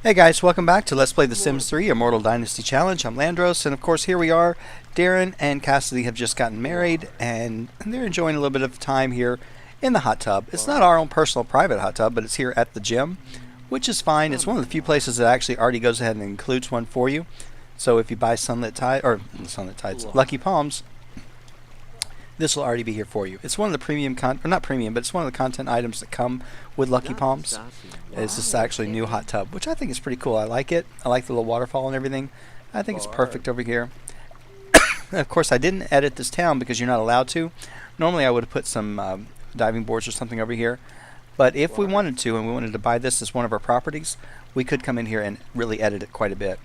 Hey guys, welcome back to Let's Play The Sims 3 Immortal Dynasty Challenge. I'm Llandros, and of course here we are. Darren and Cassidy have just gotten married, and they're enjoying a little bit of time here in the hot tub. It's not our own personal private hot tub, but it's here at the gym, which is fine. It's one of the few places that actually already goes ahead and includes one for you. So if you buy Sunlit Tides, Lucky Palms, this will already be here for you. It's one of the premium not premium, but it's one of the content items that come with Lucky Palms. It's just actually a new hot tub, which I think is pretty cool. I like it. I like the little waterfall and everything. I think it's perfect over here. Of course, I didn't edit this town because you're not allowed to. Normally, I would have put some diving boards or something over here. But if we wanted to, and we wanted to buy this as one of our properties, we could come in here and really edit it quite a bit.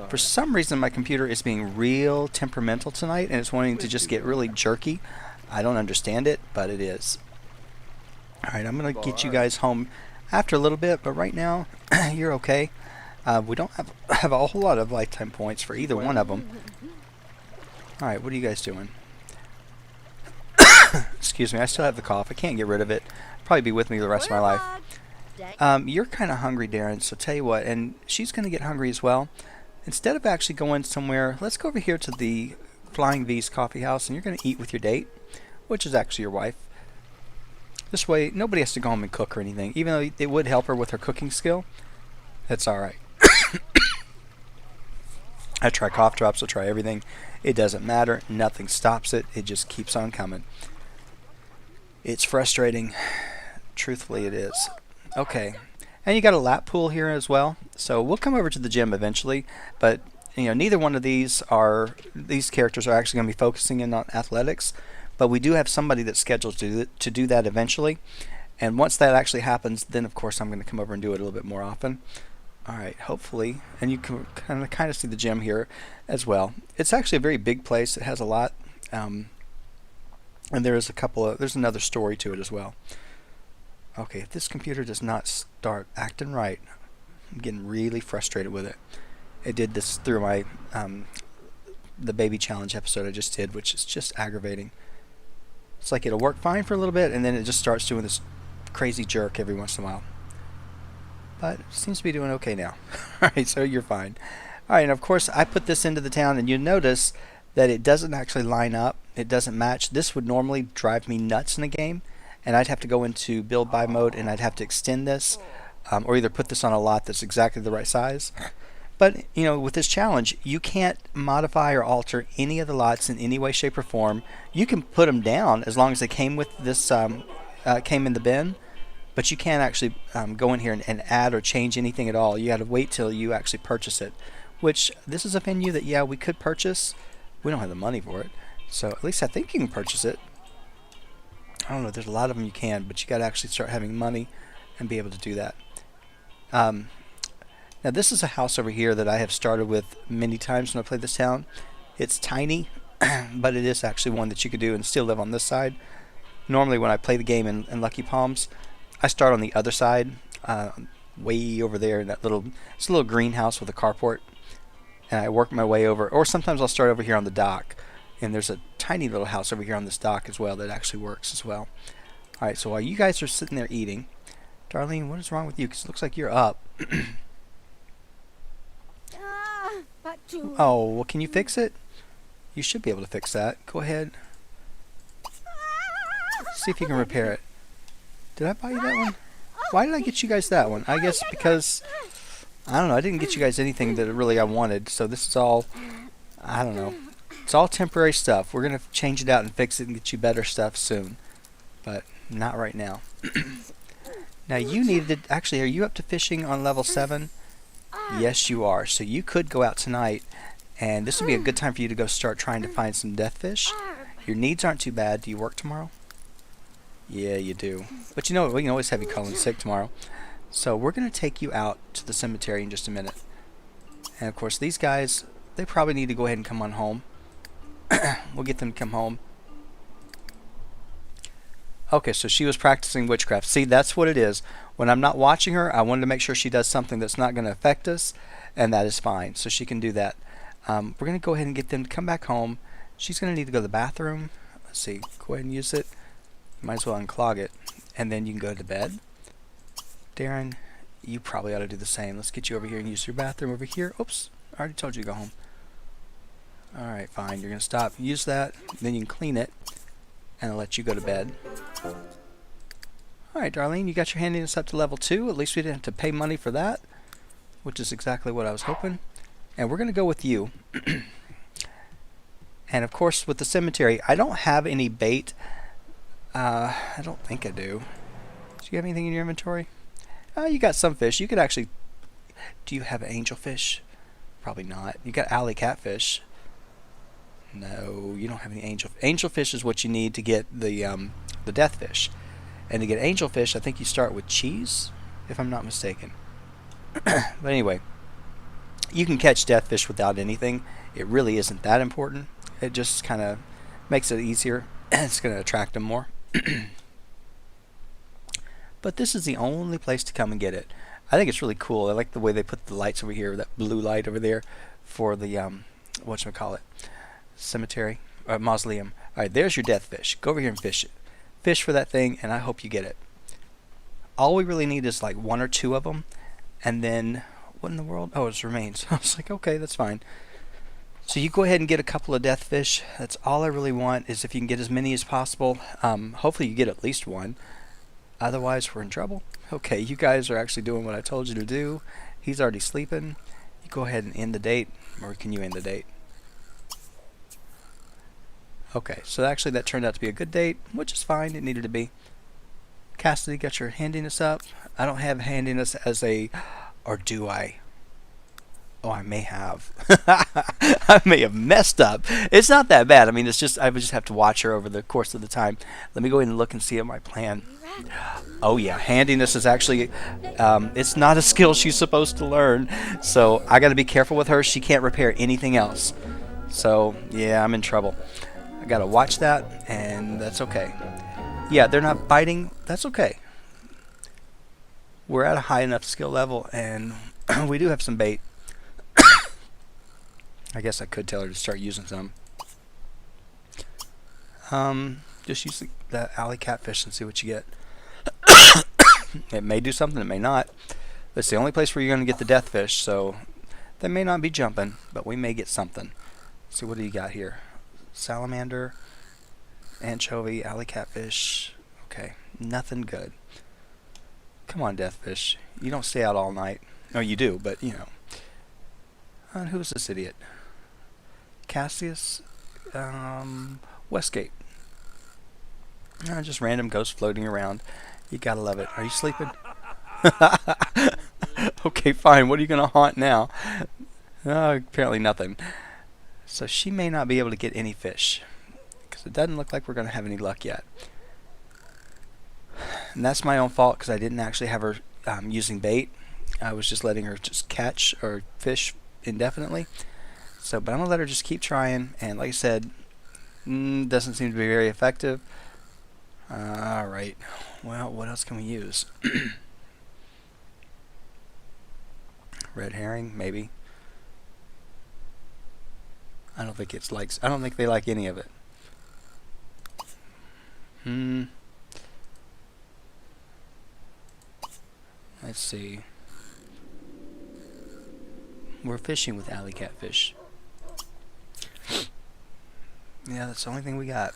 For some reason, my computer is being real temperamental tonight, and it's wanting to just get really jerky. I don't understand it, but it is. Alright, I'm going to get you guys home after a little bit, but right now, you're okay. We don't have a whole lot of lifetime points for either one of them. Alright, what are you guys doing? Excuse me, I still have the cough. I can't get rid of it. Probably be with me the rest of my life. You're kind of hungry, Darren, so tell you what, and she's going to get hungry as well. Instead of actually going somewhere, let's go over here to the Flying V's coffee house, and you're going to eat with your date, which is actually your wife. This way, nobody has to go home and cook or anything. Even though it would help her with her cooking skill, that's alright. I try cough drops, I try everything. It doesn't matter. Nothing stops it. It just keeps on coming. It's frustrating. Truthfully, it is. Okay. And you got a lap pool here as well. So we'll come over to the gym eventually. But, you know, neither one of these characters are actually going to be focusing in on athletics. But we do have somebody that's scheduled to do that eventually. And once that actually happens, then of course I'm going to come over and do it a little bit more often. Alright, hopefully. And you can kind of see the gym here as well. It's actually a very big place. It has a lot. And there's another story to it as well. Okay, if this computer does not start acting right, I'm getting really frustrated with it. It did this through my the baby challenge episode I just did, which is just aggravating. It's like it'll work fine for a little bit, and then it just starts doing this crazy jerk every once in a while. But it seems to be doing okay now. Alright, so you're fine. Alright, and of course I put this into the town, and you notice that it doesn't actually line up. It doesn't match. This would normally drive me nuts in a game, and I'd have to go into build by mode, and I'd have to extend this, or either put this on a lot that's exactly the right size. But, you know, with this challenge, you can't modify or alter any of the lots in any way, shape, or form. You can put them down as long as they came with this, came in the bin, but you can't actually go in here and add or change anything at all. You got to wait till you actually purchase it, which this is a venue that, yeah, we could purchase. We don't have the money for it, so at least I think you can purchase it. I don't know, there's a lot of them you can, but you got to actually start having money and be able to do that. Now this is a house over here that I have started with many times when I played this town. It's tiny, but it is actually one that you could do and still live on this side. Normally when I play the game in Lucky Palms, I start on the other side, way over there in that it's a little greenhouse with a carport, and I work my way over, or sometimes I'll start over here on the dock, and there's a tiny little house over here on this dock as well that actually works as well. Alright, so while you guys are sitting there eating, Darlene, what is wrong with you? Because it looks like you're up. Oh, well, can you fix it? You should be able to fix that. Go ahead. See if you can repair it. Did I buy you that one? Why did I get you guys that one? I guess because, I don't know, I didn't get you guys anything that really I wanted, so this is all, I don't know. It's all temporary stuff. We're going to change it out and fix it and get you better stuff soon. But not right now. Now you needed, actually, are you up to fishing on level 7? Yes, you are. So you could go out tonight, and this would be a good time for you to go start trying to find some death fish. Your needs aren't too bad. Do you work tomorrow? Yeah, you do. But you know what? We can always have you call in sick tomorrow. So we're going to take you out to the cemetery in just a minute. And of course, these guys, they probably need to go ahead and come on home. We'll get them to come home. Okay, so she was practicing witchcraft. See, that's what it is. When I'm not watching her, I wanted to make sure she does something that's not going to affect us, and that is fine. So she can do that. We're going to go ahead and get them to come back home. She's going to need to go to the bathroom. Let's see. Go ahead and use it. Might as well unclog it. And then you can go to bed. Darren, You probably ought to do the same. Let's get you over here and use your bathroom over here. Oops, I already told you to go home. Alright, fine. You're going to stop. Use that. Then you can clean it. And I'll let you go to bed. Alright, Darlene, you got your handiness up to level 2. At least we didn't have to pay money for that, which is exactly what I was hoping. And we're going to go with you. And of course, with the cemetery, I don't have any bait. I don't think I do. Do you have anything in your inventory? You got some fish. You could actually... Do you have angelfish? Probably not. You got alley catfish. No, you don't have any angelfish is what you need to get the deathfish. And to get angelfish, I think you start with cheese, if I'm not mistaken. But anyway, you can catch deathfish without anything. It really isn't that important. It just kind of makes it easier. It's going to attract them more. But this is the only place to come and get it. I think it's really cool. I like the way they put the lights over here, that blue light over there for the, whatchamacallit, cemetery, or mausoleum. Alright, there's your deathfish. Go over here and fish it. Fish for that thing, and I hope you get it. All we really need is like 1 or 2 of them, and then, what in the world? Oh, it's remains. I was like, okay, that's fine. So you go ahead and get a couple of deathfish. That's all I really want, is if you can get as many as possible. Hopefully you get at least 1. Otherwise, we're in trouble. Okay, you guys are actually doing what I told you to do. He's already sleeping. You go ahead and end the date, or can you end the date? Okay, so actually that turned out to be a good date, which is fine. It needed to be. Cassidy, got your handiness up. I don't have handiness as a... Or do I? Oh, I may have. I may have messed up. It's not that bad. I mean, it's just... I would just have to watch her over the course of the time. Let me go ahead and look and see at my plan. Oh, yeah. Handiness is actually... it's not a skill she's supposed to learn. So, I got to be careful with her. She can't repair anything else. So, yeah, I'm in trouble. I gotta watch that, and that's okay. Yeah, they're not biting. That's okay. We're at a high enough skill level, and we do have some bait. I guess I could tell her to start using some. Just use the alley catfish and see what you get. It may do something, it may not. It's the only place where you're going to get the deathfish, so they may not be jumping, but we may get something. Let's see, what do you got here? Salamander, anchovy, alley catfish. Okay, nothing good. Come on, deathfish. You don't stay out all night. No, you do, but you know. And who's this idiot? Cassius, Westgate. Just random ghosts floating around. You gotta love it. Are you sleeping? Okay, fine. What are you gonna haunt now? Apparently nothing. So she may not be able to get any fish, because it doesn't look like we're going to have any luck yet. And that's my own fault, because I didn't actually have her using bait. I was just letting her just catch or fish indefinitely. So, but I'm going to let her just keep trying, and like I said, doesn't seem to be very effective. Alright, well, what else can we use? Red herring, maybe. I don't think it's like... I don't think they like any of it. Let's see. We're fishing with alley catfish. Yeah, that's the only thing we got.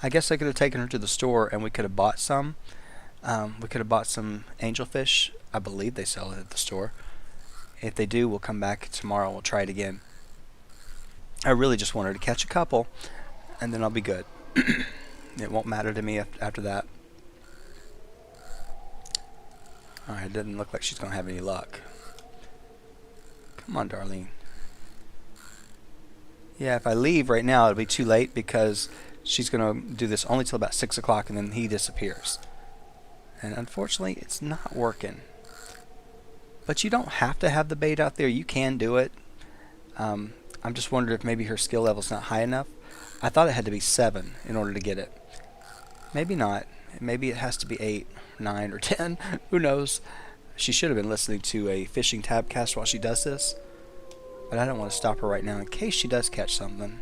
I guess I could have taken her to the store and we could have bought some. We could have bought some angelfish. I believe they sell it at the store. If they do, we'll come back tomorrow and we'll try it again. I really just want her to catch a couple, and then I'll be good. It won't matter to me after that. Alright, it doesn't look like she's going to have any luck. Come on, Darlene. Yeah, if I leave right now, it'll be too late, because she's going to do this only till about 6 o'clock, and then he disappears. And unfortunately, it's not working. But you don't have to have the bait out there. You can do it. I'm just wondering if maybe her skill level's not high enough. I thought it had to be 7 in order to get it. Maybe not. Maybe it has to be 8, 9, or 10. Who knows? She should have been listening to a fishing tabcast while she does this. But I don't want to stop her right now in case she does catch something.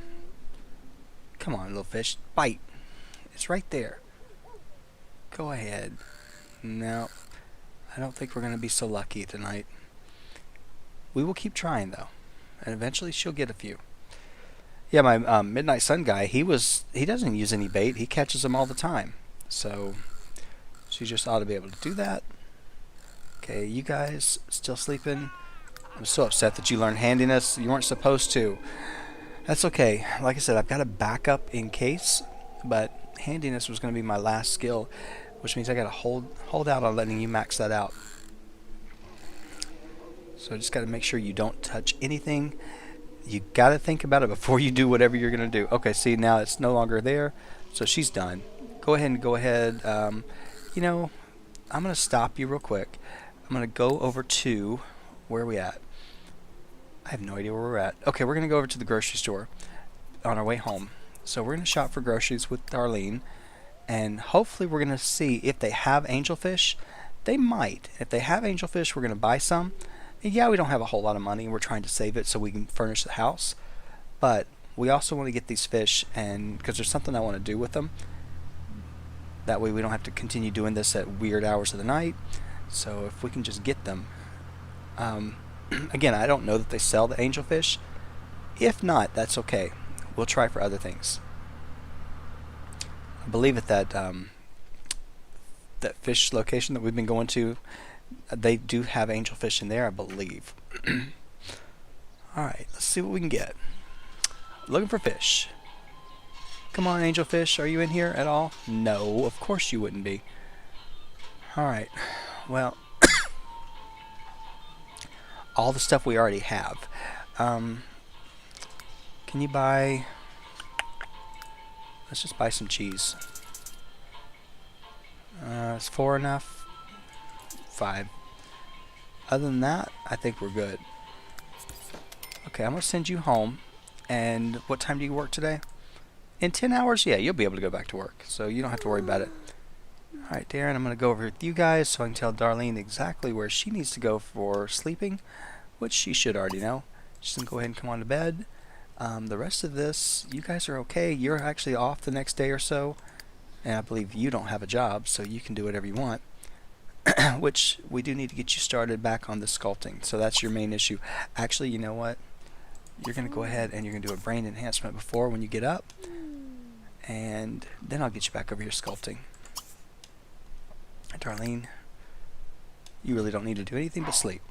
Come on, little fish. Bite. It's right there. Go ahead. No. I don't think we're going to be so lucky tonight. We will keep trying, though. And eventually she'll get a few. Yeah, my Midnight Sun guy, he doesn't use any bait. He catches them all the time. So she just ought to be able to do that. Okay, you guys still sleeping? I'm so upset that you learned handiness. You weren't supposed to. That's okay. Like I said, I've got a backup in case, but handiness was going to be my last skill, which means I got to hold out on letting you max that out. So I just got to make sure you don't touch anything. You got to think about it before you do whatever you're going to do. Okay, see, now it's no longer there, so she's done. Go ahead. You know, I'm going to stop you real quick. I'm going to go over to, where are we at? I have no idea where we're at. Okay, we're going to go over to the grocery store on our way home. So we're going to shop for groceries with Darlene, and hopefully we're going to see if they have angelfish. They might. If they have angelfish, we're going to buy some. And yeah, we don't have a whole lot of money, and we're trying to save it so we can furnish the house. But we also want to get these fish, and because there's something I want to do with them. That way we don't have to continue doing this at weird hours of the night. So if we can just get them. Again, I don't know that they sell the angelfish. If not, that's okay. We'll try for other things. I believe at that fish location that we've been going to, they do have angelfish in there, I believe. Alright, let's see what we can get. Looking for fish. Come on, angelfish, are you in here at all? No, of course you wouldn't be. Alright, well, all the stuff we already have. Can you buy... Let's just buy some cheese. Is 4 enough? 5. Other than that, I think we're good. Okay, I'm going to send you home. And what time do you work today? In 10 hours? Yeah, you'll be able to go back to work. So you don't have to worry about it. Alright, Darren, I'm going to go over with you guys so I can tell Darlene exactly where she needs to go for sleeping, which she should already know. She's going to go ahead and come on to bed. The rest of this, you guys are okay. You're actually off the next day or so. And I believe you don't have a job, so you can do whatever you want. Which, we do need to get you started back on the sculpting. So that's your main issue. Actually, you know what? You're going to go ahead and you're going to do a brain enhancement before when you get up. And then I'll get you back over here sculpting. Darlene, you really don't need to do anything but sleep.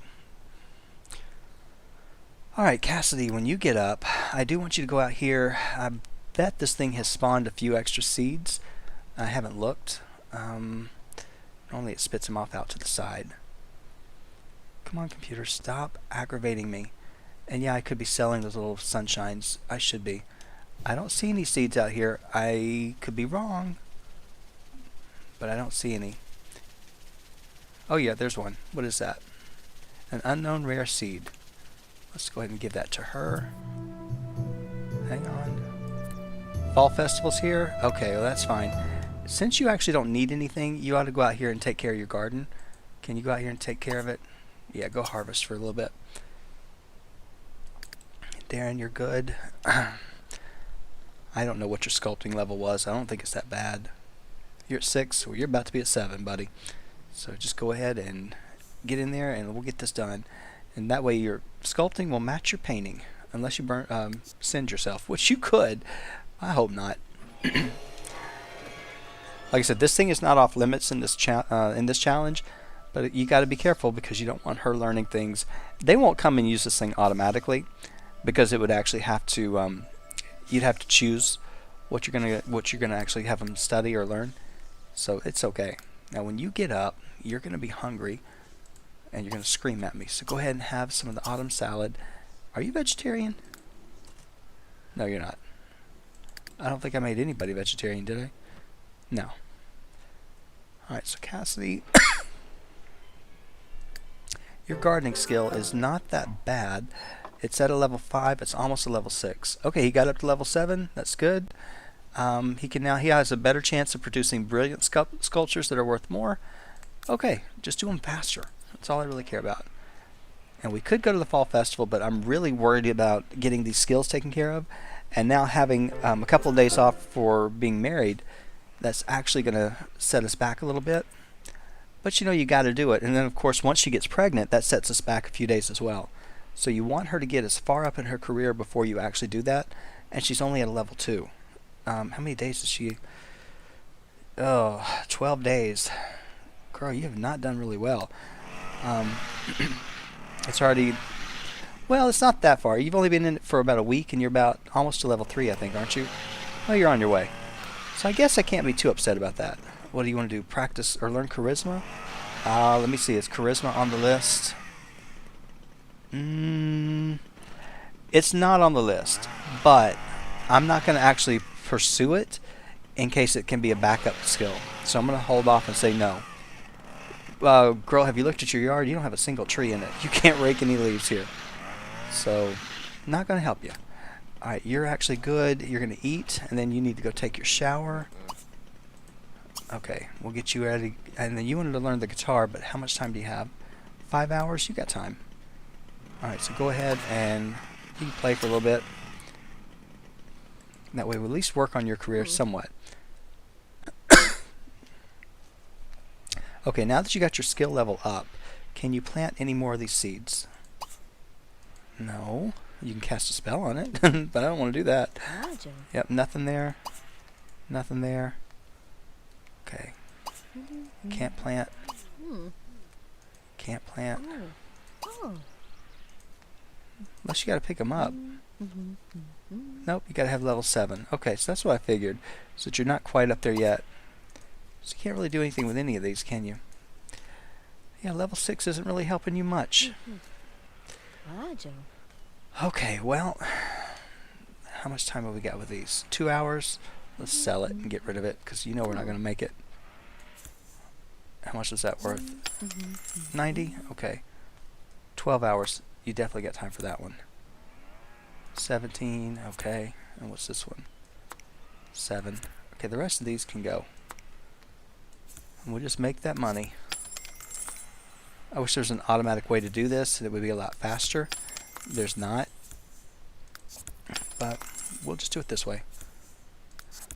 Alright, Cassidy, when you get up, I do want you to go out here. I bet this thing has spawned a few extra seeds. I haven't looked. Normally it spits them off out to the side. Come on, computer, stop aggravating me. And yeah, I could be selling those little sunshines. I should be. I don't see any seeds out here. I could be wrong, but I don't see any. Oh yeah, there's one. What is that? An unknown rare seed. Let's go ahead and give that to her. Hang on. Fall festival's here? Okay, well that's fine. Since you actually don't need anything, you ought to go out here and take care of your garden. Can you go out here and take care of it? Yeah, go harvest for a little bit. Darren, you're good. I don't know what your sculpting level was. I don't think it's that bad. You're at 6, well, you're about to be at 7, buddy. So just go ahead and get in there and we'll get this done. And that way your sculpting will match your painting. Unless you send yourself, which you could. I hope not. Like I said, this thing is not off limits in this challenge, but you got to be careful because you don't want her learning things. They won't come and use this thing automatically because it would actually have to. You'd have to choose what you're gonna actually have them study or learn. So it's okay. Now, when you get up, you're gonna be hungry, and you're gonna scream at me. So go ahead and have some of the autumn salad. Are you vegetarian? No, you're not. I don't think I made anybody vegetarian, did I? No. Alright, so Cassidy, your gardening skill is not that bad. It's at a level 5, it's almost a level 6. Okay, he got up to level 7, that's good. He has a better chance of producing brilliant sculptures that are worth more. Okay, just do them faster. That's all I really care about. And we could go to the fall festival, but I'm really worried about getting these skills taken care of. And now having a couple of days off for being married, that's actually going to set us back a little bit. But you know, you got to do it. And then, of course, once she gets pregnant, that sets us back a few days as well. So you want her to get as far up in her career before you actually do that. And she's only at a level 2. How many days is she? Oh, 12 days. Girl, you have not done really well. It's already... Well, it's not that far. You've only been in it for about a week, and you're about almost to level 3, I think, aren't you? Well, you're on your way. So I guess I can't be too upset about that. What do you want to do? Practice or learn charisma? Let me see. Is charisma on the list? It's not on the list, but I'm not going to actually pursue it in case it can be a backup skill. So I'm going to hold off and say no. Girl, have you looked at your yard? You don't have a single tree in it. You can't rake any leaves here. So, not going to help you. Alright, you're actually good. You're going to eat, and then you need to go take your shower. Okay, we'll get you ready. And then you wanted to learn the guitar, but how much time do you have? 5 hours? You got time. Alright, so go ahead and you can play for a little bit. That way we'll at least work on your career somewhat. Okay, now that you got your skill level up, can you plant any more of these seeds? No. You can cast a spell on it, but I don't want to do that. Yep, nothing there. Nothing there. Okay. Can't plant. Can't plant. Unless you got to pick them up. Nope, you got to have level 7. Okay, so that's what I figured. So that you're not quite up there yet. So you can't really do anything with any of these, can you? Yeah, level 6 isn't really helping you much. Okay, well, how much time have we got with these? 2 hours? Let's sell it and get rid of it, because you know we're not going to make it. How much is that worth? 90? Okay. 12 hours. You definitely got time for that one. 17, okay. And what's this one? 7. Okay, the rest of these can go. And we'll just make that money. I wish there was an automatic way to do this that would be a lot faster. There's not. But we'll just do it this way.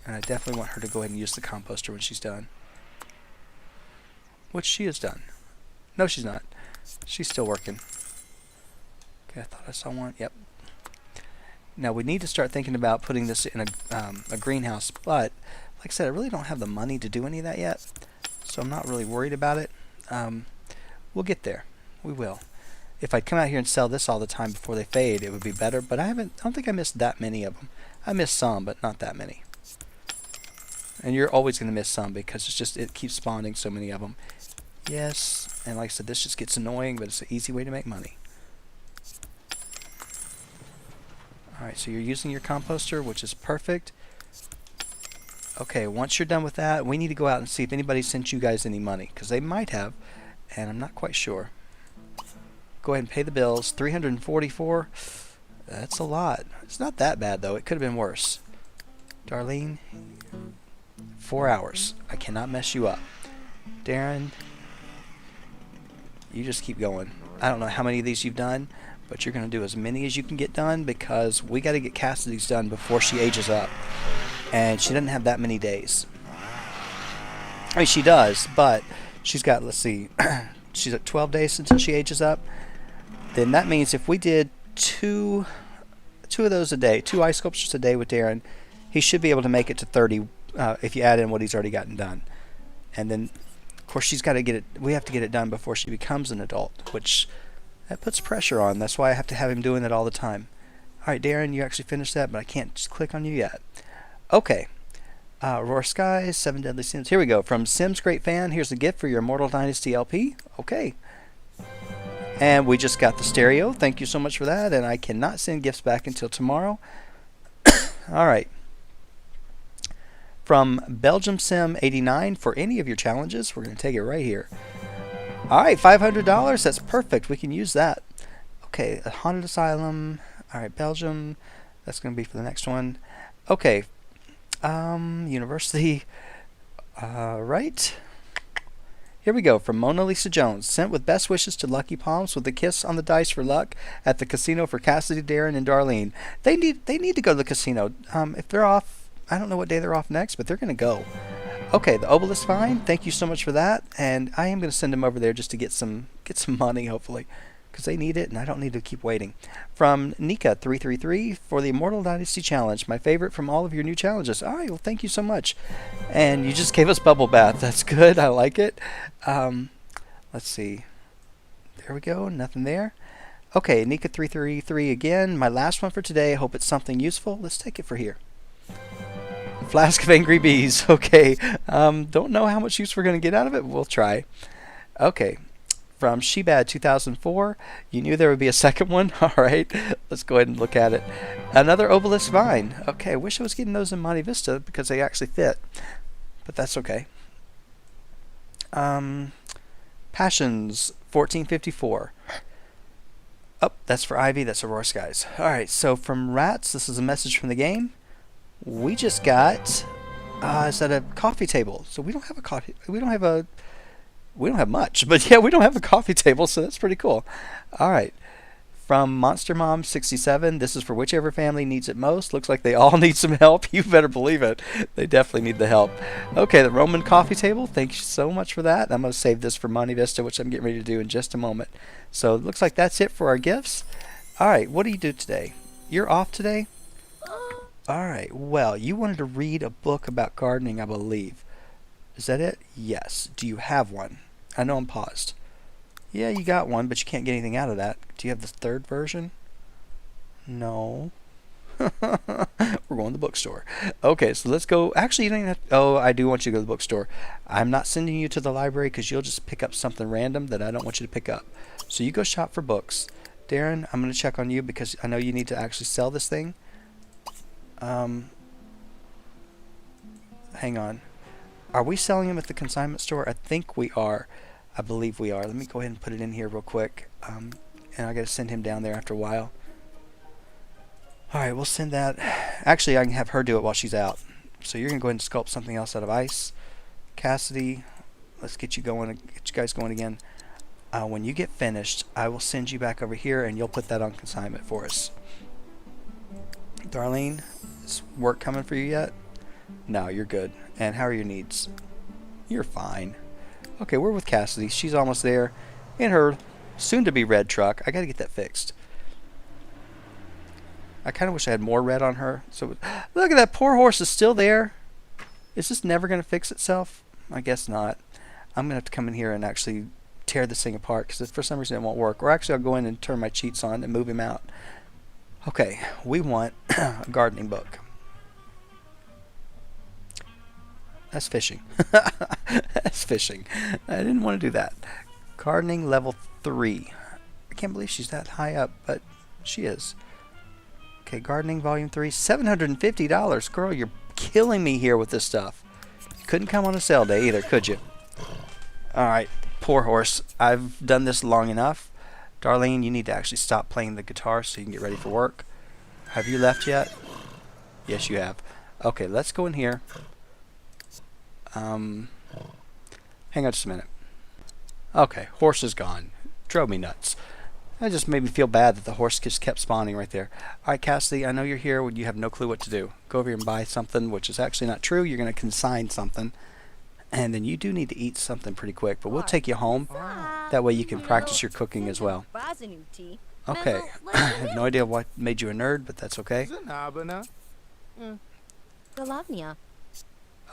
And I definitely want her to go ahead and use the composter when she's done. Which she is done. No, she's not. She's still working. Okay, I thought I saw one. Yep. Now we need to start thinking about putting this in a greenhouse, but like I said, I really don't have the money to do any of that yet, so I'm not really worried about it. We'll get there. We will. If I'd come out here and sell this all the time before they fade, it would be better, but I don't think I missed that many of them. I missed some, but not that many. And you're always going to miss some because it keeps spawning so many of them. Yes, and like I said, this just gets annoying, but it's an easy way to make money. Alright, so you're using your composter, which is perfect. Okay, once you're done with that, we need to go out and see if anybody sent you guys any money, because they might have, and I'm not quite sure. Go ahead and pay the bills. 344. That's a lot. It's not that bad, though. It could have been worse. Darlene, 4 hours. I cannot mess you up. Darren, you just keep going. I don't know how many of these you've done, but you're going to do as many as you can get done because we got to get Cassidy's done before she ages up. And she doesn't have that many days. I mean, she does, but she's got, let's see, she's at 12 days until she ages up. Then that means if we did two of those a day, 2 ice sculptures a day with Darren, he should be able to make it to 30 if you add in what he's already gotten done. And then, of course, she's got to get it. We have to get it done before she becomes an adult, which that puts pressure on. That's why I have to have him doing it all the time. All right, Darren, you actually finished that, but I can't just click on you yet. Okay. Roar Skies, 7 Deadly Sins. Here we go. From Sims Great Fan, here's a gift for your Immortal Dynasty LP. Okay. And we just got the stereo. Thank you so much for that. And I cannot send gifts back until tomorrow. All right. From Belgium Sim 89, for any of your challenges, we're going to take it right here. All right, $500. That's perfect. We can use that. Okay, a Haunted Asylum. All right, Belgium. That's going to be for the next one. Okay. University. Right. Here we go. From Mona Lisa Jones. Sent with best wishes to Lucky Palms with a kiss on the dice for luck at the casino for Cassidy, Darren, and Darlene. They need to go to the casino. If they're off, I don't know what day they're off next, but they're going to go. Okay, the obelisk fine. Thank you so much for that. And I am going to send him over there just to get some money, hopefully, because they need it, and I don't need to keep waiting. From Nika333 for the Immortal Dynasty Challenge, my favorite from all of your new challenges. All right, well, thank you so much. And you just gave us bubble bath. That's good. I like it. Let's see. There we go. Nothing there. Okay, Nika333 again. My last one for today. I hope it's something useful. Let's take it for here. Flask of Angry Bees. Okay. Don't know how much use we're going to get out of it. We'll try. Okay. From Shebad2004. You knew there would be a second one? All right. Let's go ahead and look at it. Another obelisk vine. Okay. I wish I was getting those in Monte Vista because they actually fit. But that's okay. Passions 1454. Oh, that's for Ivy. That's Aurora Skies. All right. So from Rats, this is a message from the game. We just got is that a coffee table? So we don't have a coffee. We don't have much, but yeah, we don't have a coffee table, so that's pretty cool. All right. From Monster Mom 67, this is for whichever family needs it most. Looks like they all need some help. You better believe it. They definitely need the help. Okay, the Roman coffee table. Thank you so much for that. I'm going to save this for Monte Vista, which I'm getting ready to do in just a moment. So it looks like that's it for our gifts. All right, what do you do today? You're off today? All right, well, you wanted to read a book about gardening, I believe. Is that it? Yes. Do you have one? I know I'm paused. Yeah, you got one, but you can't get anything out of that. Do you have the third version? No. We're going to the bookstore. Okay, so let's go. Actually, you don't even have to. Oh, I do want you to go to the bookstore. I'm not sending you to the library because you'll just pick up something random that I don't want you to pick up. So you go shop for books. Darren, I'm going to check on you because I know you need to actually sell this thing. Hang on. Are we selling them at the consignment store? I think we are. I believe we are. Let me go ahead and put it in here real quick. And I got to send him down there after a while. Alright, we'll send that. Actually, I can have her do it while she's out. So you're going to go ahead and sculpt something else out of ice. Cassidy, let's get you going. Get you guys going again. When you get finished, I will send you back over here and you'll put that on consignment for us. Darlene, is work coming for you yet? No, you're good. And how are your needs? You're fine. Okay, we're with Cassidy. She's almost there in her soon-to-be red truck. I got to get that fixed. I kind of wish I had more red on her. So look at that. Poor horse is still there. Is this never going to fix itself? I guess not. I'm going to have to come in here and actually tear this thing apart because for some reason it won't work. Or actually I'll go in and turn my cheats on and move him out. Okay, we want a gardening book. That's fishing. That's fishing. I didn't want to do that. Gardening level 3. I can't believe she's that high up, but she is. Okay, gardening volume 3. $750. Girl, you're killing me here with this stuff. You couldn't come on a sale day either, could you? Alright, poor horse. I've done this long enough. Darlene, you need to actually stop playing the guitar so you can get ready for work. Have you left yet? Yes, you have. Okay, let's go in here. Hang on just a minute. Okay, horse is gone. Drove me nuts. That just made me feel bad that the horse just kept spawning right there. Alright, Cassidy, I know you're here when you have no clue what to do. Go over here and buy something, which is actually not true. You're going to consign something. And then you do need to eat something pretty quick, but we'll take you home. That way you can practice your cooking as well. Okay. I have no idea what made you a nerd, but that's okay.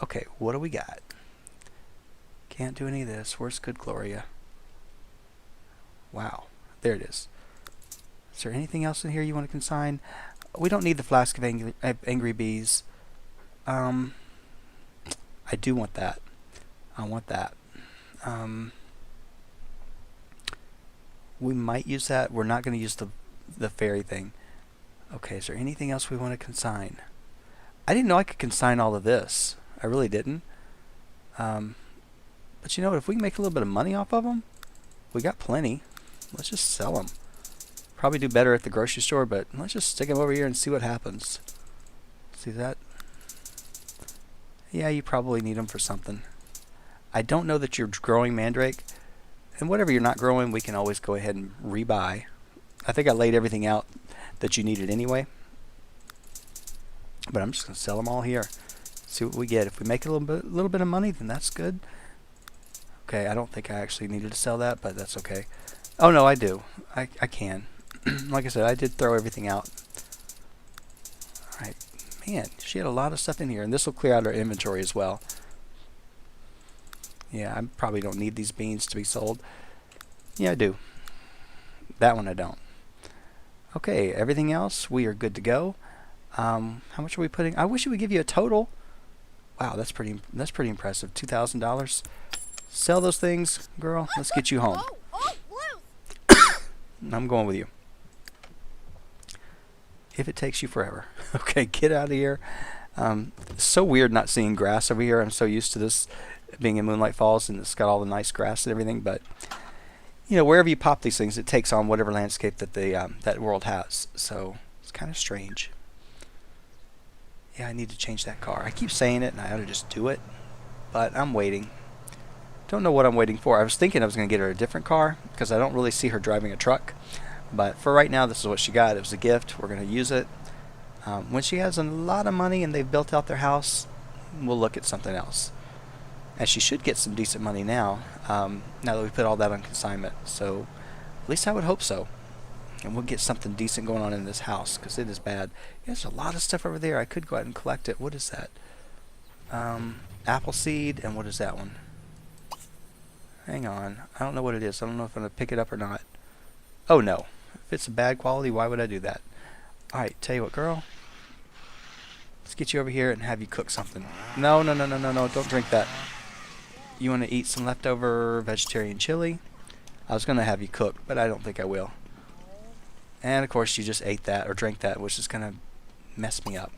Okay, what do we got? Can't do any of this. Where's Good Gloria? Wow. There it is. Is there anything else in here you want to consign? We don't need the flask of angry bees. I do want that. I want that. We might use that. We're not going to use the fairy thing. Okay, is there anything else we want to consign? I didn't know I could consign all of this. I really didn't. But you know what? If we can make a little bit of money off of them, we got plenty. Let's just sell them. Probably do better at the grocery store, but let's just stick them over here and see what happens. See that? Yeah, you probably need them for something. I don't know that you're growing mandrake. And whatever you're not growing, we can always go ahead and rebuy. I think I laid everything out that you needed anyway. But I'm just going to sell them all here. See what we get. If we make a little bit of money, then that's good. Okay, I don't think I actually needed to sell that, but that's okay. Oh no, I do. I can. Like I said, I did throw everything out. Alright. Man, she had a lot of stuff in here, and this will clear out our inventory as well. Yeah, I probably don't need these beans to be sold. Yeah, I do. That one I don't. Okay, everything else, we are good to go. How much are we putting? I wish it would give you a total. Wow, that's pretty impressive. $2,000. Sell those things, girl. Let's get you home. I'm going with you. If it takes you forever. Okay, get out of here. It's so weird not seeing grass over here. I'm so used to this being in Moonlight Falls, and it's got all the nice grass and everything. But you know, wherever you pop these things, it takes on whatever landscape that that world has. So it's kind of strange. Yeah, I need to change that car. I keep saying it, and I ought to just do it, but I'm waiting. Don't know what I'm waiting for. I was thinking I was going to get her a different car because I don't really see her driving a truck. But for right now, this is what she got. It was a gift. We're going to use it. When she has a lot of money and they've built out their house, we'll look at something else. And she should get some decent money now, now that we put all that on consignment. So at least I would hope so. And we'll get something decent going on in this house because it is bad. There's a lot of stuff over there. I could go out and collect it. What is that? Apple seed. And what is that one? Hang on. I don't know what it is. I don't know if I'm going to pick it up or not. Oh, no. If it's a bad quality, why would I do that? Alright, tell you what, girl. Let's get you over here and have you cook something. No, no, no, no, no, no. Don't drink that. You want to eat some leftover vegetarian chili? I was going to have you cook, but I don't think I will. And, of course, you just ate that or drank that, which is going to mess me up.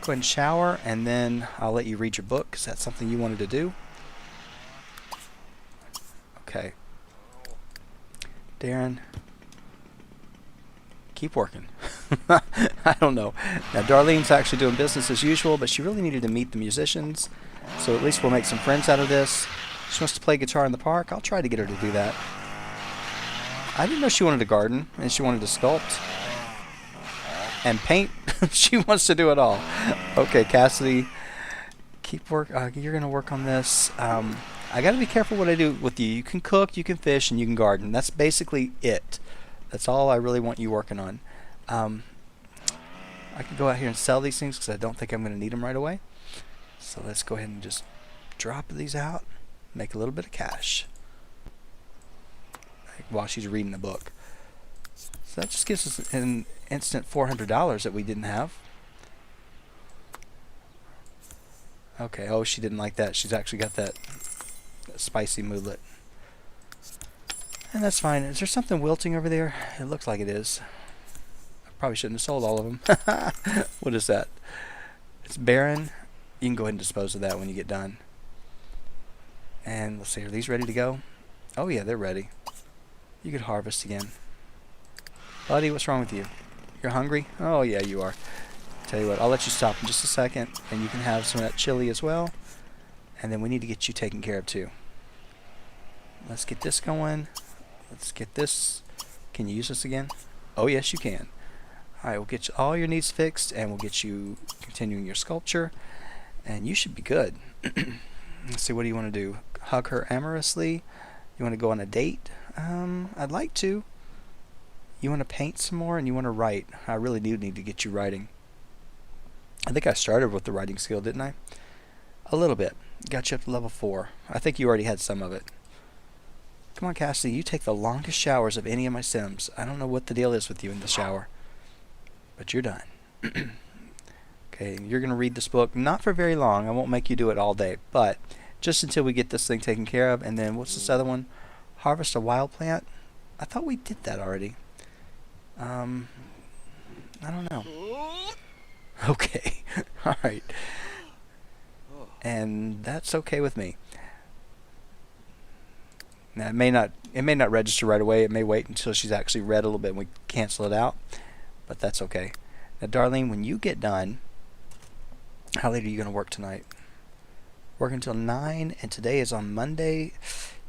Go ahead and shower, and then I'll let you read your book because that's something you wanted to do. Okay. Darren, keep working. I don't know. Now, Darlene's actually doing business as usual, but she really needed to meet the musicians, so at least we'll make some friends out of this. She wants to play guitar in the park. I'll try to get her to do that. I didn't know she wanted to garden, and she wanted to sculpt and paint. She wants to do it all. Okay, Cassidy, keep work. You're going to work on this. I got to be careful what I do with you. You can cook, you can fish, and you can garden. That's basically it. That's all I really want you working on. I can go out here and sell these things because I don't think I'm going to need them right away. So let's go ahead and just drop these out, make a little bit of cash while she's reading the book. So that just gives us an instant $400 that we didn't have. Okay, oh, she didn't like that. She's actually got that spicy moodlet. And that's fine. Is there something wilting over there? It looks like it is. I probably shouldn't have sold all of them. What is that? It's barren. You can go ahead and dispose of that when you get done. And let's see, are these ready to go? Oh yeah, they're ready. You could harvest again. Buddy, what's wrong with you? You're hungry? Oh yeah, you are. Tell you what, I'll let you stop in just a second, and you can have some of that chili as well. And then we need to get you taken care of too. Let's get this going. Let's get this. Can you use this again? Oh yes, you can. Alright, we'll get you all your needs fixed, and we'll get you continuing your sculpture, and you should be good. Let's see, what do you want to do? Hug her amorously? You want to go on a date? I'd like to. You want to paint some more, and you want to write. I really do need to get you writing. I think I started with the writing skill, didn't I? A little bit. Got you up to level 4. I think you already had some of it. Come on, Cassidy, you take the longest showers of any of my Sims. I don't know what the deal is with you in the shower, but you're done. Okay, you're going to read this book, not for very long. I won't make you do it all day, but just until we get this thing taken care of. And then what's this other one? Harvest a wild plant? I thought we did that already. I don't know. Okay. Alright. And that's okay with me. Now it may not register right away. It may wait until she's actually read a little bit and we cancel it out. But that's okay. Now Darlene, when you get done, how late are you going to work tonight? Work until 9, and today is on Monday.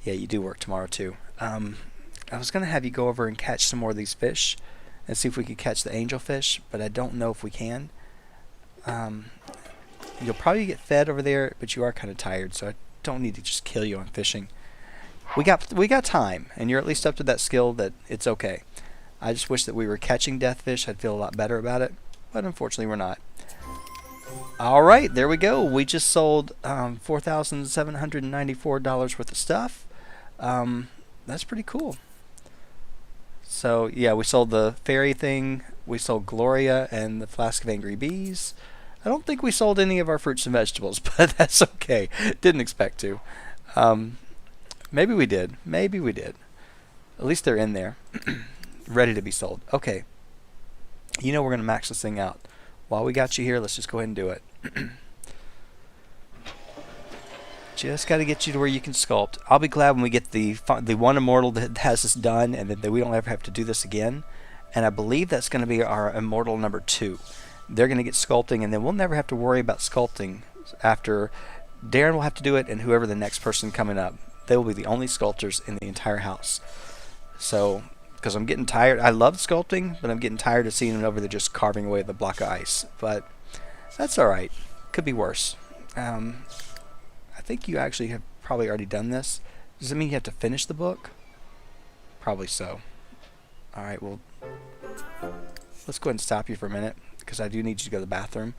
Yeah, you do work tomorrow too. I was going to have you go over and catch some more of these fish and see if we could catch the angelfish, but I don't know if we can. You'll probably get fed over there, but you are kind of tired, so I don't need to just kill you on fishing. We got time, and you're at least up to that skill that it's okay. I just wish that we were catching death fish. I'd feel a lot better about it, but unfortunately we're not. Alright, there we go. We just sold $4,794 worth of stuff. That's pretty cool. So yeah, we sold the fairy thing, we sold Gloria and the flask of angry bees. I don't think we sold any of our fruits and vegetables, but that's okay. Didn't expect to. Maybe we did. Maybe we did. At least they're in there, ready to be sold. Okay. You know we're going to max this thing out. While we got you here, let's just go ahead and do it. Just got to get you to where you can sculpt. I'll be glad when we get the one Immortal that has this done, and that we don't ever have to do this again. And I believe that's going to be our Immortal number 2. They're going to get sculpting, and then we'll never have to worry about sculpting after Darren will have to do it, and whoever the next person coming up. They will be the only sculptors in the entire house. So, because I'm getting tired. I love sculpting, but I'm getting tired of seeing them over there just carving away the block of ice. But that's alright. Could be worse. I think you actually have probably already done this. Does it mean you have to finish the book? Probably so. Alright, well, let's go ahead and stop you for a minute, because I do need you to go to the bathroom.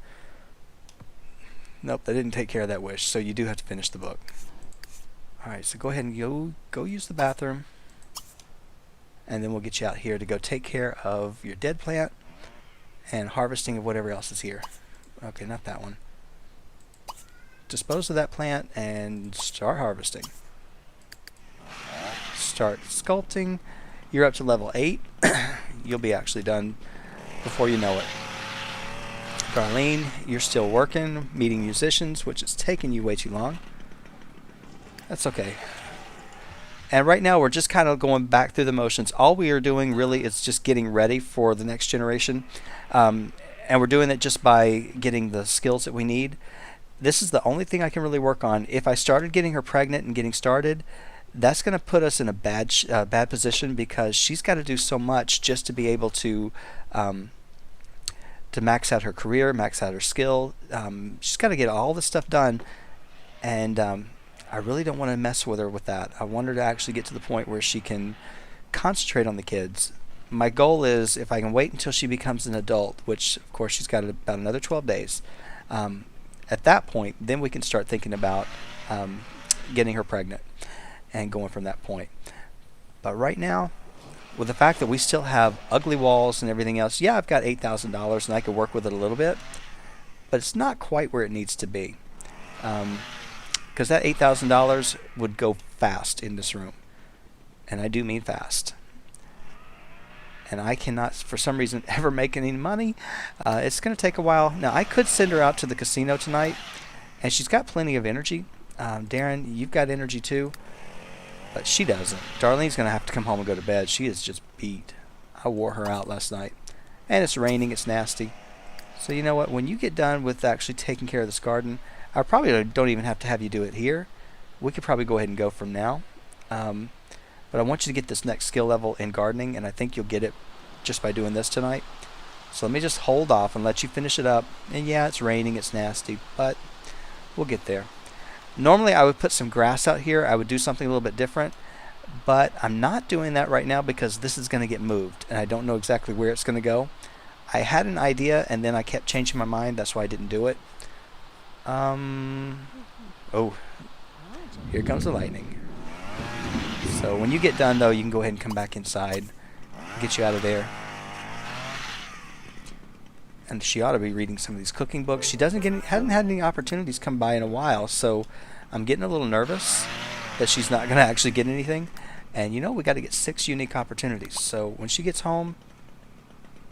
Nope, they didn't take care of that wish, so you do have to finish the book. Alright, so go ahead and go use the bathroom, and then we'll get you out here to go take care of your dead plant and harvesting of whatever else is here. Okay, not that one. Dispose of that plant and start harvesting. Start sculpting. You're up to level 8. You'll be actually done before you know it. Darlene, you're still working, meeting musicians, which is taking you way too long. That's okay. And right now we're just kind of going back through the motions. All we are doing really is just getting ready for the next generation. And we're doing it just by getting the skills that we need. This is the only thing I can really work on. If I started getting her pregnant and getting started, that's going to put us in a bad position, because she's got to do so much just to be able to max out her career, max out her skill. She's got to get all this stuff done, and I really don't want to mess with her with that. I want her to actually get to the point where she can concentrate on the kids. My goal is, if I can wait until she becomes an adult, which of course she's got about another 12 days, at that point, then we can start thinking about getting her pregnant and going from that point. But right now, with the fact that we still have ugly walls and everything else, yeah, I've got $8,000 and I could work with it a little bit, but it's not quite where it needs to be. Because that $8,000 would go fast in this room. And I do mean fast. And I cannot, for some reason, ever make any money. It's going to take a while. Now, I could send her out to the casino tonight, and she's got plenty of energy. Darren, you've got energy too, but she doesn't. Darlene's going to have to come home and go to bed. She is just beat. I wore her out last night. And it's raining. It's nasty. So you know what? When you get done with actually taking care of this garden, I probably don't even have to have you do it here. We could probably go ahead and go from now. But I want you to get this next skill level in gardening, and I think you'll get it just by doing this tonight. So let me just hold off and let you finish it up. And yeah, it's raining, it's nasty, but we'll get there. Normally I would put some grass out here. I would do something a little bit different, but I'm not doing that right now because this is going to get moved, and I don't know exactly where it's going to go. I had an idea, and then I kept changing my mind. That's why I didn't do it. Oh, here comes the lightning. So when you get done, though, you can go ahead and come back inside, get you out of there. And she ought to be reading some of these cooking books. She hasn't had any opportunities come by in a while, so I'm getting a little nervous that she's not going to actually get anything. And you know, we got to get 6 unique opportunities. So when she gets home,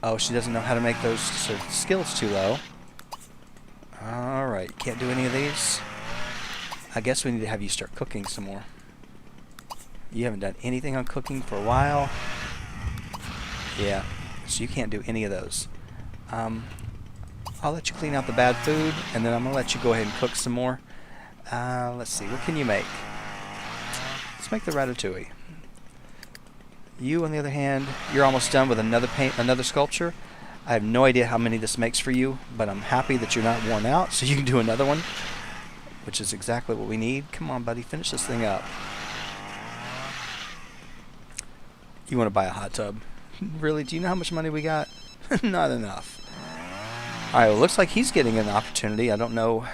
oh, she doesn't know how to make those skills too low. All right, can't do any of these. I guess we need to have you start cooking some more. You haven't done anything on cooking for a while. Yeah, so you can't do any of those. I'll let you clean out the bad food, and then I'm going to let you go ahead and cook some more. Let's see, what can you make? Let's make the ratatouille. You, on the other hand, you're almost done with another sculpture. I have no idea how many this makes for you, but I'm happy that you're not worn out, so you can do another one, which is exactly what we need. Come on, buddy, finish this thing up. You want to buy a hot tub. Really? Do you know how much money we got? Not enough. Alright, well, it looks like he's getting an opportunity. I don't know.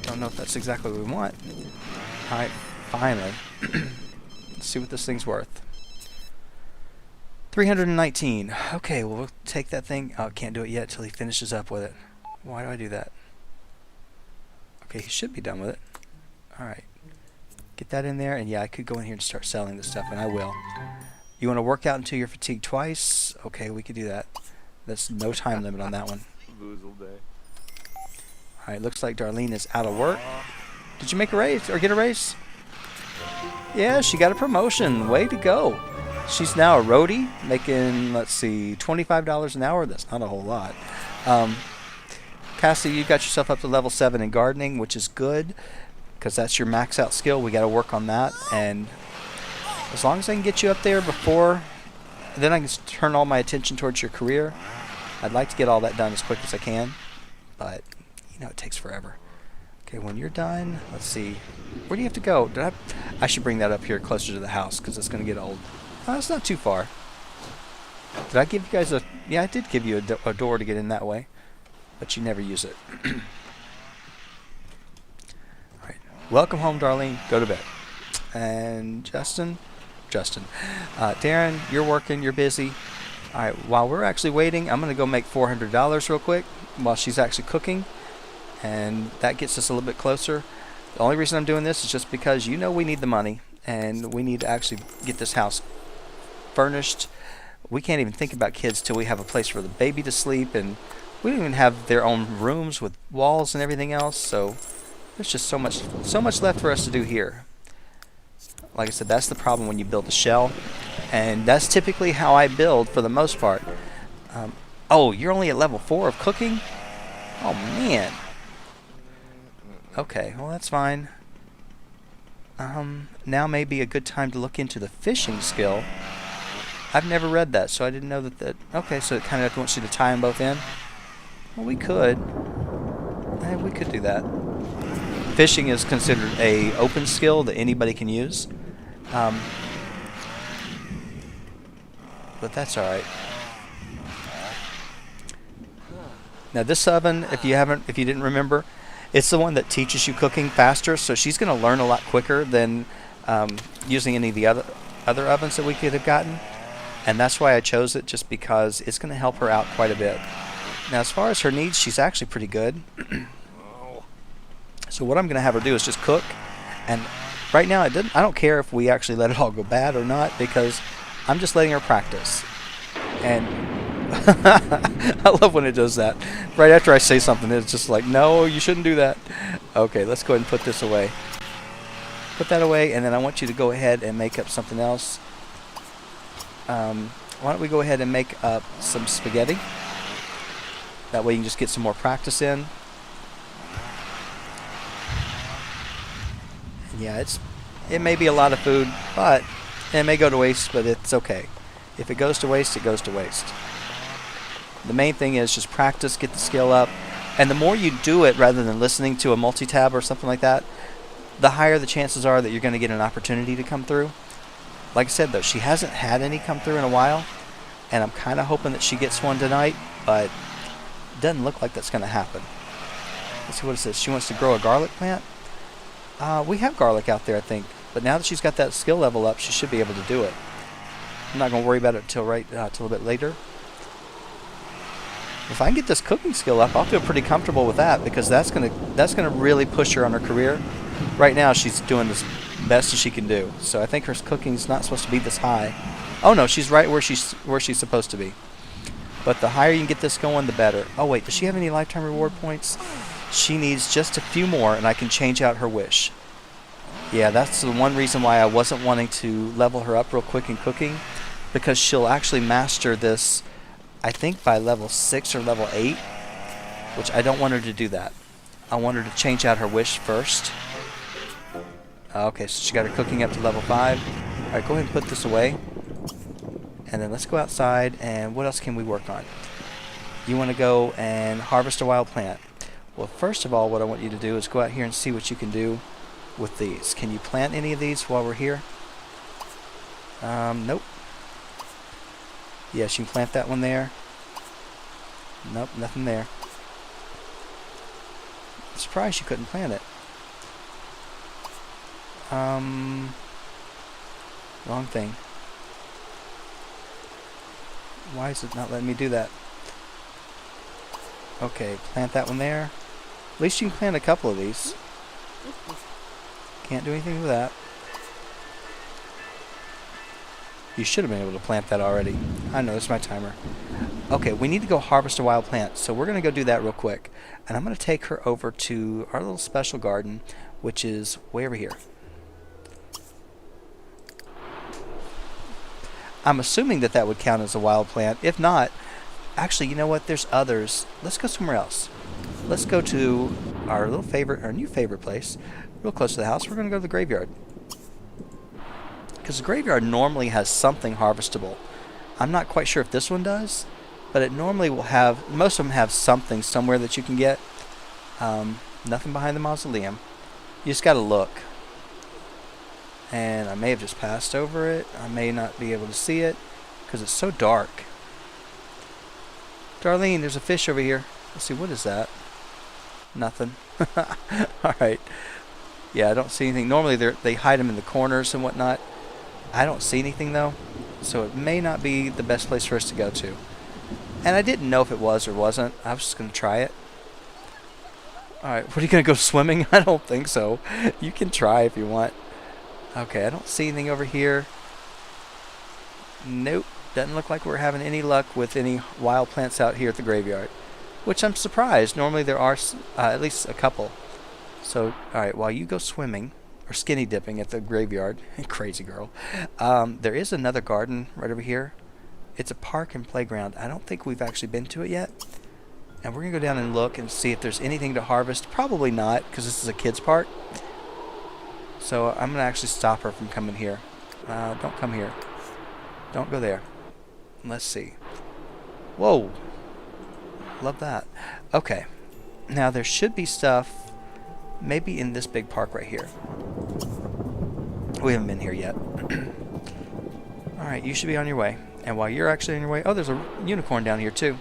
Don't know if that's exactly what we want. Alright, finally. Let's see what this thing's worth. 319. Okay, well, we'll take that thing. Oh, can't do it yet until he finishes up with it. Why do I do that? Okay, he should be done with it. Alright. Get that in there, and yeah, I could go in here and start selling this stuff, and I will. You want to work out until you're fatigued twice? Okay, we could do that. That's no time limit on that one. Alright, looks like Darlene is out of work. Did you make a raise, or get a raise? Yeah, she got a promotion. Way to go. She's now a roadie, making, let's see, $25 an hour. That's not a whole lot. Cassie, you got yourself up to level 7 in gardening, which is good, because that's your max out skill. We got to work on that, and as long as I can get you up there before, then I can turn all my attention towards your career. I'd like to get all that done as quick as I can, but you know it takes forever. Okay, when you're done, let's see, where do you have to go? I should bring that up here closer to the house because it's going to get old. Oh, it's not too far. Did I give you guys a... Yeah, I did give you a door to get in that way, but you never use it. Alright, welcome home, Darlene. Go to bed. And Justin, Darren, you're working, you're busy. Alright, while we're actually waiting, I'm going to go make $400 real quick while she's actually cooking. And that gets us a little bit closer. The only reason I'm doing this is just because you know we need the money. And we need to actually get this house furnished. We can't even think about kids till we have a place for the baby to sleep. And we don't even have their own rooms with walls and everything else. So there's just so much left for us to do here. Like I said, that's the problem when you build a shell. And that's typically how I build for the most part. Oh, you're only at level 4 of cooking? Oh, man. Okay, well, that's fine. Now may be a good time to look into the fishing skill. I've never read that, so I didn't know that... Okay, so it kind of wants you to tie them both in? Well, we could. We could do that. Fishing is considered a open skill that anybody can use. But that's alright. Now this oven, if you didn't remember, it's the one that teaches you cooking faster, so she's going to learn a lot quicker than using any of the other ovens that we could have gotten. And that's why I chose it, just because it's going to help her out quite a bit. Now as far as her needs, she's actually pretty good. So what I'm going to have her do is just cook. And right now, I don't care if we actually let it all go bad or not, because I'm just letting her practice. And I love when it does that. Right after I say something, it's just like, no, you shouldn't do that. Okay, let's go ahead and put this away. Put that away, and then I want you to go ahead and make up something else. Why don't we go ahead and make up some spaghetti? That way you can just get some more practice in. Yeah, it may be a lot of food, but it may go to waste, but it's okay. If it goes to waste, it goes to waste. The main thing is just practice, get the skill up, and the more you do it rather than listening to a multi-tab or something like that, the higher the chances are that you're going to get an opportunity to come through. Like I said, though, she hasn't had any come through in a while, and I'm kind of hoping that she gets one tonight, but it doesn't look like that's going to happen. Let's see what it says. She wants to grow a garlic plant. We have garlic out there, I think, but now that she's got that skill level up, she should be able to do it. I'm not going to worry about it till a bit later. If I can get this cooking skill up, I'll feel pretty comfortable with that, because that's gonna really push her on her career. Right now, she's doing the best as she can do, so I think her cooking's not supposed to be this high. Oh no, she's right where she's supposed to be. But the higher you can get this going, the better. Oh wait, does she have any lifetime reward points? She needs just a few more, and I can change out her wish. Yeah, that's the one reason why I wasn't wanting to level her up real quick in cooking, because she'll actually master this, I think, by level 6 or level 8, which I don't want her to do that. I want her to change out her wish first. Okay, so she got her cooking up to level 5. Alright, go ahead and put this away. And then let's go outside, and what else can we work on? You want to go and harvest a wild plant. Well, first of all, what I want you to do is go out here and see what you can do with these. Can you plant any of these while we're here? Nope. Yes, you can plant that one there. Nope, nothing there. I'm surprised you couldn't plant it. Wrong thing. Why is it not letting me do that? Okay, plant that one there. At least you can plant a couple of these. Can't do anything with that. You should have been able to plant that already. I know, it's my timer. Okay, we need to go harvest a wild plant, so we're going to go do that real quick. And I'm going to take her over to our little special garden, which is way over here. I'm assuming that that would count as a wild plant. If not, actually, you know what? There's others. Let's go somewhere else. Let's go to our new favorite place, real close to the house. We're going to go to the graveyard. Because the graveyard normally has something harvestable. I'm not quite sure if this one does, but it normally will have, most of them have something somewhere that you can get. Nothing behind the mausoleum. You just got to look. And I may have just passed over it. I may not be able to see it because it's so dark. Darlene, there's a fish over here. Let's see, what is that? Nothing. Alright. Yeah, I don't see anything. Normally they hide them in the corners and whatnot. I don't see anything though. So it may not be the best place for us to go to. And I didn't know if it was or wasn't. I was just going to try it. Alright, what are you going to go swimming? I don't think so. You can try if you want. Okay, I don't see anything over here. Nope. Doesn't look like we're having any luck with any wild plants out here at the graveyard. Which I'm surprised. Normally there are at least a couple. So, alright, while you go swimming, or skinny dipping at the graveyard, crazy girl, there is another garden right over here. It's a park and playground. I don't think we've actually been to it yet. And we're going to go down and look and see if there's anything to harvest. Probably not, because this is a kid's park. So I'm going to actually stop her from coming here. Don't come here. Don't go there. Let's see. Whoa. Love that. Okay. Now there should be stuff maybe in this big park right here. We haven't been here yet. Alright, you should be on your way. And while you're actually on your way... Oh, there's a unicorn down here too.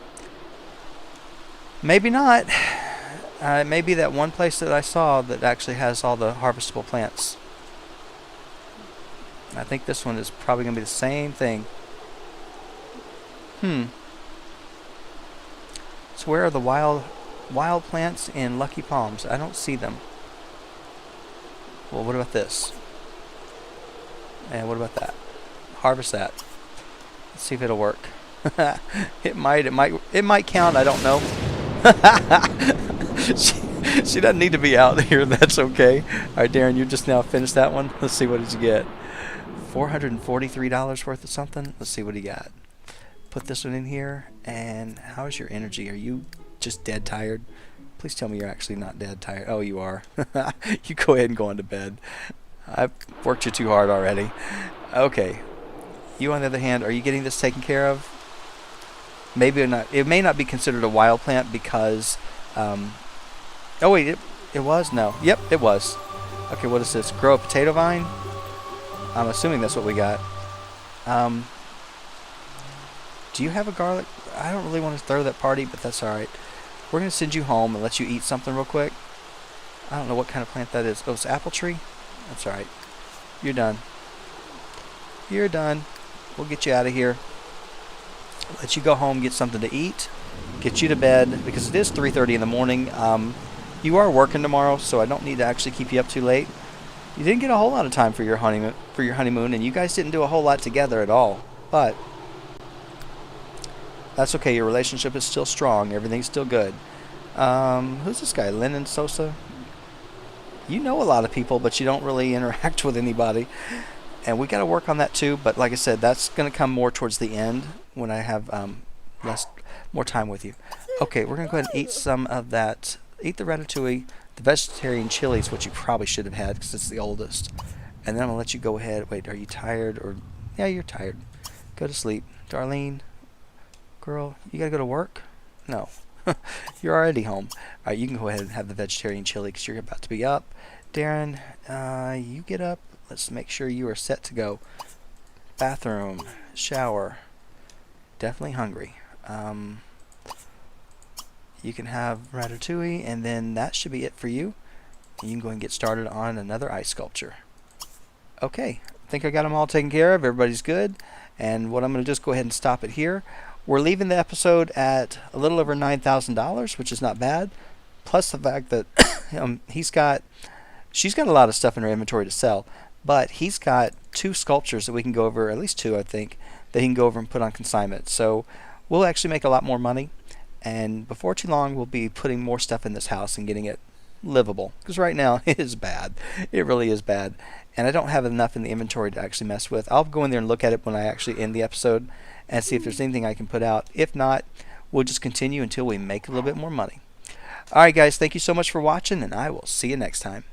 Maybe not. It may be that one place that I saw that actually has all the harvestable plants. I think this one is probably going to be the same thing. So where are the wild plants in Lucky Palms? I don't see them. Well, what about this? And what about that? Harvest that. Let's see if it'll work. It might count. I don't know. She doesn't need to be out here. That's okay. All right, Darren, you just now finished that one. Let's see, what did you get? $443 worth of something. Let's see what he got. Put this one in here. And how's your energy? Are you just dead tired? Please tell me you're actually not dead tired. Oh, you are. You go ahead and go on to bed. I've worked you too hard already. Okay. You, on the other hand, are you getting this taken care of? Maybe or not. It may not be considered a wild plant because... oh, wait. It was? No. Yep, it was. Okay, what is this? Grow a potato vine? I'm assuming that's what we got. Do you have a garlic? I don't really want to throw that party, but that's alright. We're going to send you home and let you eat something real quick. I don't know what kind of plant that is. Oh, it's apple tree? That's alright. You're done. You're done. We'll get you out of here. Let you go home, get something to eat, get you to bed, because it is 3:30 in the morning. You are working tomorrow, so I don't need to actually keep you up too late. You didn't get a whole lot of time for your honeymoon, and you guys didn't do a whole lot together at all. But that's okay. Your relationship is still strong. Everything's still good. Who's this guy? Lennon Sosa? You know a lot of people, but you don't really interact with anybody. And we got to work on that too. But like I said, that's going to come more towards the end when I have more time with you. Okay, we're going to go ahead and eat some of that. Eat the ratatouille. The vegetarian chili is what you probably should have had because it's the oldest. And then I'm going to let you go ahead. Wait, are you tired? Or yeah, you're tired. Go Go to sleep. Darlene, girl, you gotta go to work? No. You're already home. Alright, you can go ahead and have the vegetarian chili because you're about to be up. Darren, you get up. Let's make sure you are set to go. Bathroom, shower. Definitely hungry. You can have ratatouille, and then that should be it for you. You can go and get started on another ice sculpture. Okay, I think I got them all taken care of. Everybody's good. And what I'm going to just go ahead and stop it here. We're leaving the episode at a little over $9,000, which is not bad. Plus the fact that she's got a lot of stuff in her inventory to sell, but he's got 2 sculptures that we can go over, at least 2, I think, that he can go over and put on consignment. So we'll actually make a lot more money, and before too long, we'll be putting more stuff in this house and getting it livable. Because right now, it is bad. It really is bad. And I don't have enough in the inventory to actually mess with. I'll go in there and look at it when I actually end the episode and see if there's anything I can put out. If not, we'll just continue until we make a little bit more money. Alright guys, thank you so much for watching, and I will see you next time.